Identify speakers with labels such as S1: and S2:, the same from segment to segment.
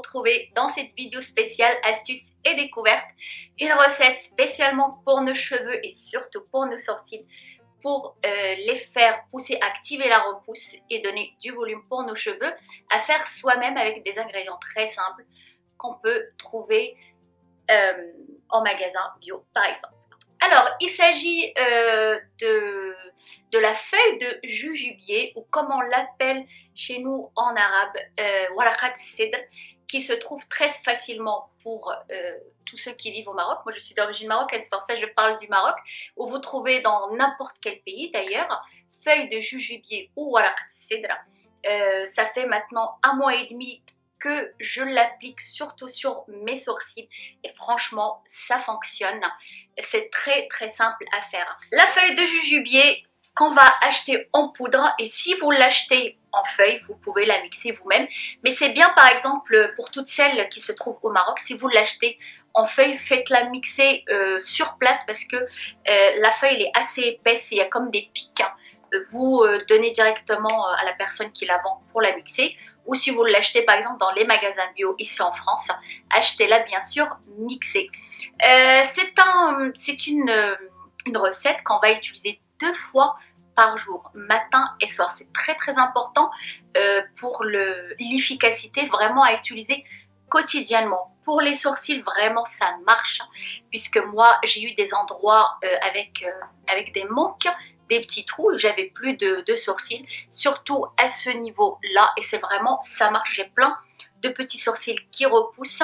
S1: retrouver dans cette vidéo spéciale astuces et découvertes une recette spécialement pour nos cheveux et surtout pour nos sourcils pour les faire pousser, activer la repousse et donner du volume pour nos cheveux à faire soi-même avec des ingrédients très simples qu'on peut trouver en magasin bio par exemple. Alors, il s'agit de la feuille de jujubier ou comme on l'appelle chez nous en arabe, waraqat sidr, qui se trouve très facilement pour tous ceux qui vivent au Maroc. Moi, je suis d'origine marocaine, c'est pour ça que je parle du Maroc, où vous trouvez dans n'importe quel pays d'ailleurs, feuille de jujubier ou waraqat sidr. Ça fait maintenant 1 mois et demi que je l'applique surtout sur mes sourcils et franchement, ça fonctionne. C'est très très simple à faire. La feuille de jujubier qu'on va acheter en poudre, et si vous l'achetez en feuille, vous pouvez la mixer vous-même. Mais c'est bien par exemple pour toutes celles qui se trouvent au Maroc, si vous l'achetez en feuille, faites-la mixer sur place parce que la feuille elle est assez épaisse, il y a comme des pics. Vous donnez directement à la personne qui la vend pour la mixer. Ou si vous l'achetez par exemple dans les magasins bio ici en France, achetez-la bien sûr mixée. C'est une recette qu'on va utiliser 2 fois par jour, matin et soir. C'est très très important pour l'efficacité, vraiment à utiliser quotidiennement. Pour les sourcils, vraiment ça marche, puisque moi j'ai eu des endroits avec des manques, des petits trous, j'avais plus de sourcils, surtout à ce niveau-là, et c'est vraiment, ça marche, j'ai plein de petits sourcils qui repoussent.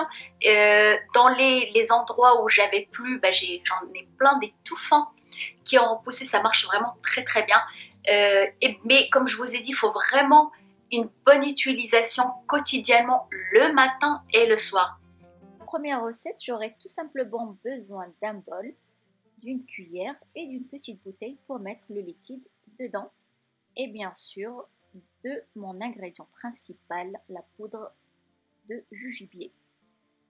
S1: Dans les endroits où j'avais plus, j'en ai plein des tout fins qui ont repoussé, ça marche vraiment très très bien. Mais comme je vous ai dit, il faut vraiment une bonne utilisation quotidiennement, le matin et le soir.
S2: Première recette, j'aurai tout simplement besoin d'un bol, d'une cuillère et d'une petite bouteille pour mettre le liquide dedans et bien sûr de mon ingrédient principal, la poudre de jujubier.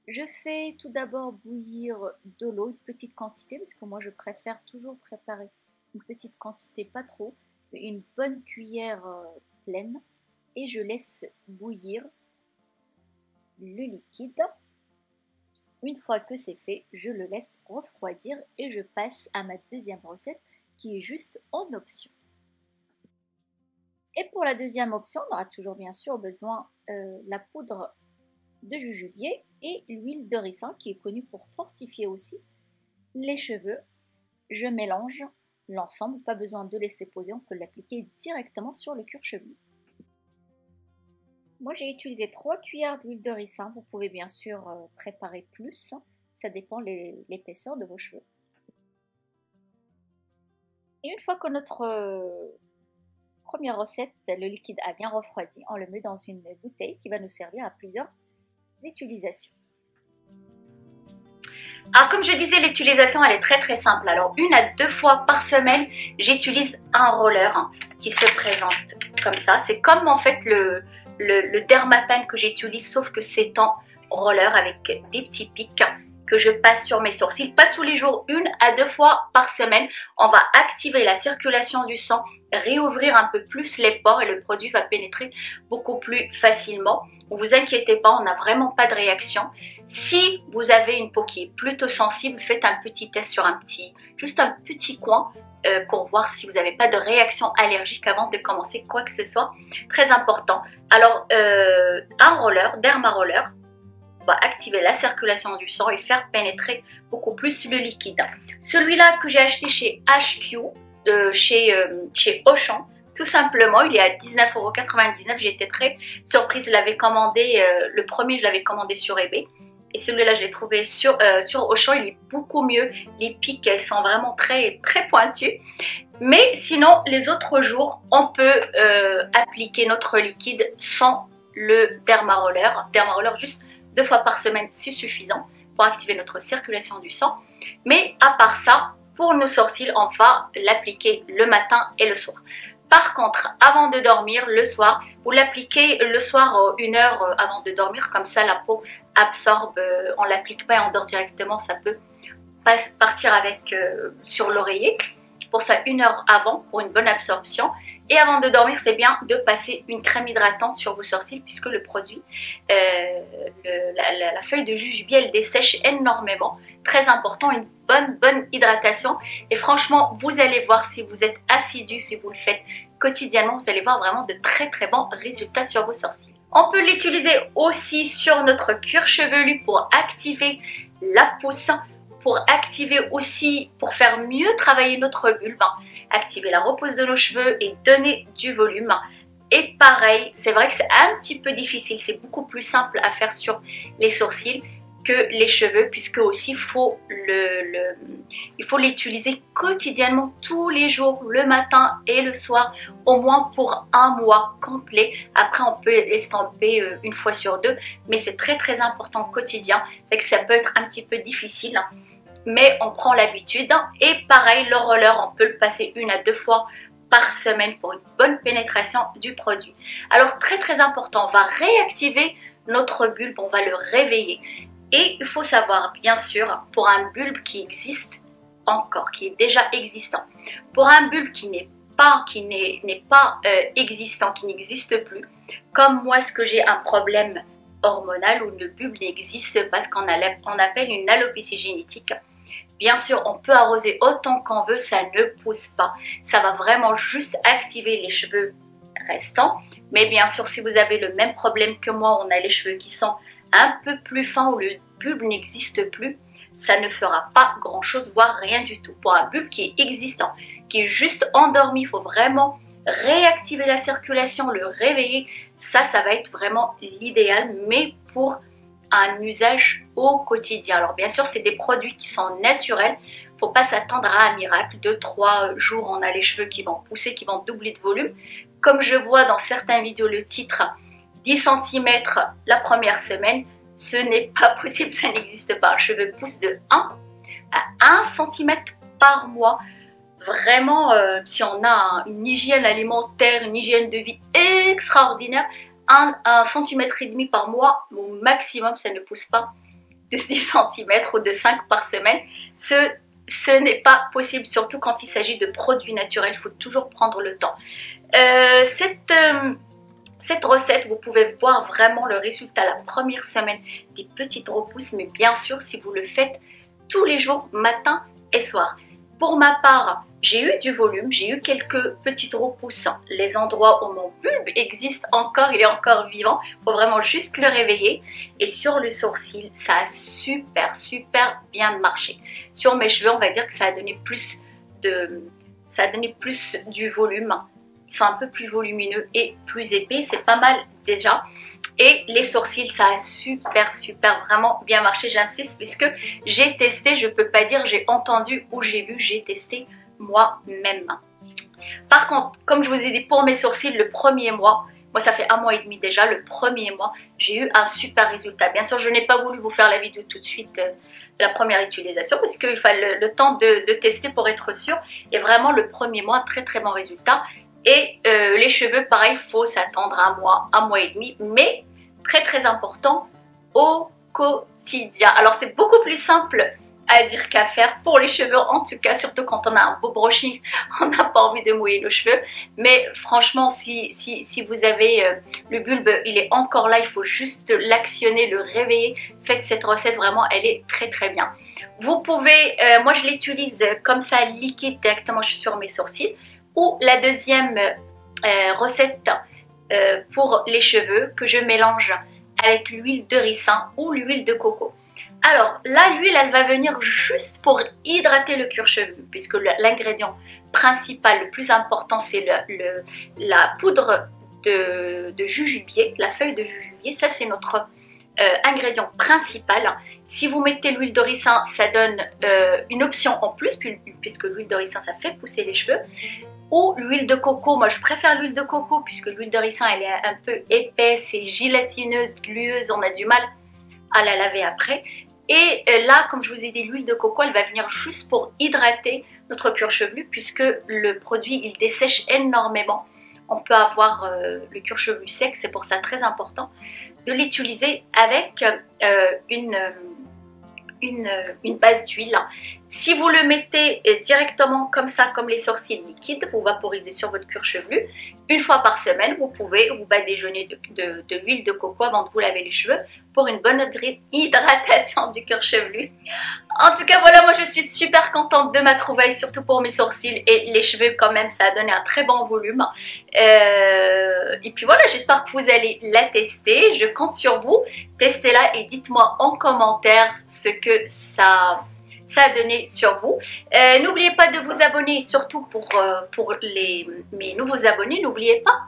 S2: Je fais tout d'abord bouillir de l'eau, une petite quantité, parce que moi je préfère toujours préparer une petite quantité, pas trop, une bonne cuillère pleine, et je laisse bouillir le liquide. Une fois que c'est fait, je le laisse refroidir et je passe à ma deuxième recette qui est juste en option. Et pour la deuxième option, on aura toujours bien sûr besoin la poudre de jujubier et l'huile de ricin qui est connue pour fortifier aussi les cheveux. Je mélange l'ensemble, pas besoin de laisser poser, on peut l'appliquer directement sur le cuir chevelu. Moi j'ai utilisé 3 cuillères d'huile de ricin, vous pouvez bien sûr préparer plus, ça dépend l'épaisseur de vos cheveux. Et une fois que notre première recette, le liquide a bien refroidi, on le met dans une bouteille qui va nous servir à plusieurs utilisations.
S1: Alors comme je disais, l'utilisation elle est très très simple. Alors 1 à 2 fois par semaine, j'utilise un roller qui se présente comme ça. C'est comme en fait le Dermapen que j'utilise, sauf que c'est en roller avec des petits pics que je passe sur mes sourcils. Pas tous les jours, 1 à 2 fois par semaine. On va activer la circulation du sang, réouvrir un peu plus les pores et le produit va pénétrer beaucoup plus facilement. Ne vous inquiétez pas, on n'a vraiment pas de réaction. Si vous avez une peau qui est plutôt sensible, faites un petit test sur juste un petit coin pour voir si vous n'avez pas de réaction allergique avant de commencer quoi que ce soit. Très important. Alors, un roller, Derma Roller, va activer la circulation du sang et faire pénétrer beaucoup plus le liquide. Celui-là que j'ai acheté chez HQ, chez Auchan, tout simplement, il est à 19,99 €. J'ai été très surprise, je l'avais commandé, le premier je l'avais commandé sur eBay. Et celui-là, je l'ai trouvé sur Auchan, il est beaucoup mieux. Les pics, elles sont vraiment très, très pointues. Mais sinon, les autres jours, on peut appliquer notre liquide sans le Derma Roller. Derma Roller, juste 2 fois par semaine, c'est suffisant pour activer notre circulation du sang. Mais à part ça, pour nos sourcils, on va l'appliquer le matin et le soir. Par contre, avant de dormir, le soir, vous l'appliquez le soir 1 heure avant de dormir, comme ça la peau absorbe, on ne l'applique pas et on dort directement, ça peut partir avec sur l'oreiller. Pour ça, 1 heure avant pour une bonne absorption. Et avant de dormir, c'est bien de passer une crème hydratante sur vos sourcils puisque le produit, la feuille de jujube, elle dessèche énormément. Très important, une bonne hydratation. Et franchement, vous allez voir si vous êtes assidu, si vous le faites quotidiennement, vous allez voir vraiment de très bons résultats sur vos sourcils. On peut l'utiliser aussi sur notre cuir chevelu pour activer la pousse, pour activer aussi, pour faire mieux travailler notre bulbe, activer la repousse de nos cheveux et donner du volume. Et pareil, c'est vrai que c'est un petit peu difficile, c'est beaucoup plus simple à faire sur les sourcils que les cheveux, puisque aussi il faut l'utiliser quotidiennement tous les jours, le matin et le soir, au moins pour un mois complet. Après on peut estomper une fois sur deux, mais c'est très important au quotidien, fait que ça peut être un petit peu difficile, mais on prend l'habitude. Et pareil, le roller, on peut le passer 1 à 2 fois par semaine pour une bonne pénétration du produit. Alors très important, on va réactiver notre bulbe, on va le réveiller. Et il faut savoir, bien sûr, pour un bulbe qui existe encore, qui est déjà existant, pour un bulbe qui n'est pas existant, qui n'existe plus, comme moi, ce que j'ai un problème hormonal où le bulbe n'existe pas, ce qu'on appelle une alopécie génétique. Bien sûr, on peut arroser autant qu'on veut, ça ne pousse pas. Ça va vraiment juste activer les cheveux restants. Mais bien sûr, si vous avez le même problème que moi, on a les cheveux qui sont un peu plus fins, où le bulbe n'existe plus, ça ne fera pas grand chose, voire rien du tout. Pour un bulbe qui est existant, qui est juste endormi, il faut vraiment réactiver la circulation, le réveiller. Ça va être vraiment l'idéal, mais pour un usage au quotidien. Alors bien sûr, c'est des produits qui sont naturels, il ne faut pas s'attendre à un miracle. 2-3 jours, on a les cheveux qui vont pousser, qui vont doubler de volume. Comme je vois dans certaines vidéos le titre 10 cm la première semaine, ce n'est pas possible, ça n'existe pas. Un cheveu pousse de 1 à 1 cm par mois. Vraiment, si on a une hygiène alimentaire, une hygiène de vie extraordinaire, 1,5 cm par mois, au maximum, ça ne pousse pas de 6 cm ou de 5 par semaine. Ce n'est pas possible, surtout quand il s'agit de produits naturels, il faut toujours prendre le temps. Cette recette, vous pouvez voir vraiment le résultat la première semaine, des petites repousses, mais bien sûr si vous le faites tous les jours, matin et soir. Pour ma part, j'ai eu du volume, j'ai eu quelques petites repousses, les endroits où mon bulbe existe encore, il est encore vivant, il faut vraiment juste le réveiller. Et sur le sourcil, ça a super bien marché. Sur mes cheveux, on va dire que ça a donné plus du volume. Ils sont un peu plus volumineux et plus épais, c'est pas mal déjà. Et les sourcils, ça a super vraiment bien marché, j'insiste, puisque j'ai testé, je peux pas dire j'ai entendu ou j'ai vu, j'ai testé moi-même. Par contre, comme je vous ai dit, pour mes sourcils, le premier mois, moi ça fait 1 mois et demi déjà, le premier mois, j'ai eu un super résultat. Bien sûr, je n'ai pas voulu vous faire la vidéo tout de suite, la première utilisation, parce qu'il fallait le temps de tester pour être sûr. Et vraiment, le premier mois, très bon résultat. Et les cheveux, pareil, il faut s'attendre à 1 mois et demi, mais très important au quotidien. Alors c'est beaucoup plus simple à dire qu'à faire pour les cheveux, en tout cas, surtout quand on a un beau brushing, on n'a pas envie de mouiller nos cheveux. Mais franchement, si vous avez le bulbe, il est encore là, il faut juste l'actionner, le réveiller. Faites cette recette, vraiment, elle est très bien. Vous pouvez, moi je l'utilise comme ça, liquide directement sur mes sourcils. Ou la deuxième recette pour les cheveux que je mélange avec l'huile de ricin ou l'huile de coco. Alors là, l'huile, elle va venir juste pour hydrater le cuir chevelu, puisque l'ingrédient principal, le plus important, c'est la poudre de jujubier, la feuille de jujubier. Ça, c'est notre ingrédient principal. Si vous mettez l'huile de ricin, ça donne une option en plus, puisque l'huile de ricin, ça fait pousser les cheveux. Ou l'huile de coco, moi je préfère l'huile de coco puisque l'huile de ricin elle est un peu épaisse et gélatineuse, glueuse, on a du mal à la laver après. Et là, comme je vous ai dit, l'huile de coco elle va venir juste pour hydrater notre cuir chevelu puisque le produit il dessèche énormément. On peut avoir le cuir chevelu sec, c'est pour ça très important de l'utiliser avec une base d'huile. Si vous le mettez directement comme ça, comme les sourcils liquides, vous vaporisez sur votre cuir chevelu, une fois par semaine, vous pouvez vous badigeonner de l'huile de coco avant de vous laver les cheveux pour une bonne hydratation du cuir chevelu. En tout cas, voilà, moi je suis super contente de ma trouvaille, surtout pour mes sourcils et les cheveux quand même, ça a donné un très bon volume. Et puis voilà, j'espère que vous allez la tester, je compte sur vous. Testez-la et dites-moi en commentaire ce que ça a donné sur vous. N'oubliez pas de vous abonner, surtout pour mes nouveaux abonnés, n'oubliez pas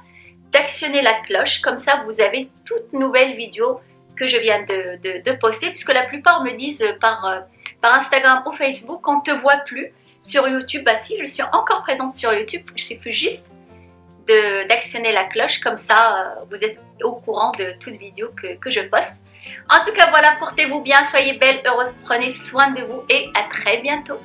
S1: d'actionner la cloche, comme ça vous avez toute nouvelle vidéo que je viens de poster, puisque la plupart me disent par Instagram ou Facebook qu'on ne te voit plus sur YouTube. Bah si, je suis encore présente sur YouTube, il suffit juste d'actionner la cloche, comme ça vous êtes au courant de toute vidéo que je poste. En tout cas voilà, portez-vous bien, soyez belles, heureuses, prenez soin de vous et à très bientôt.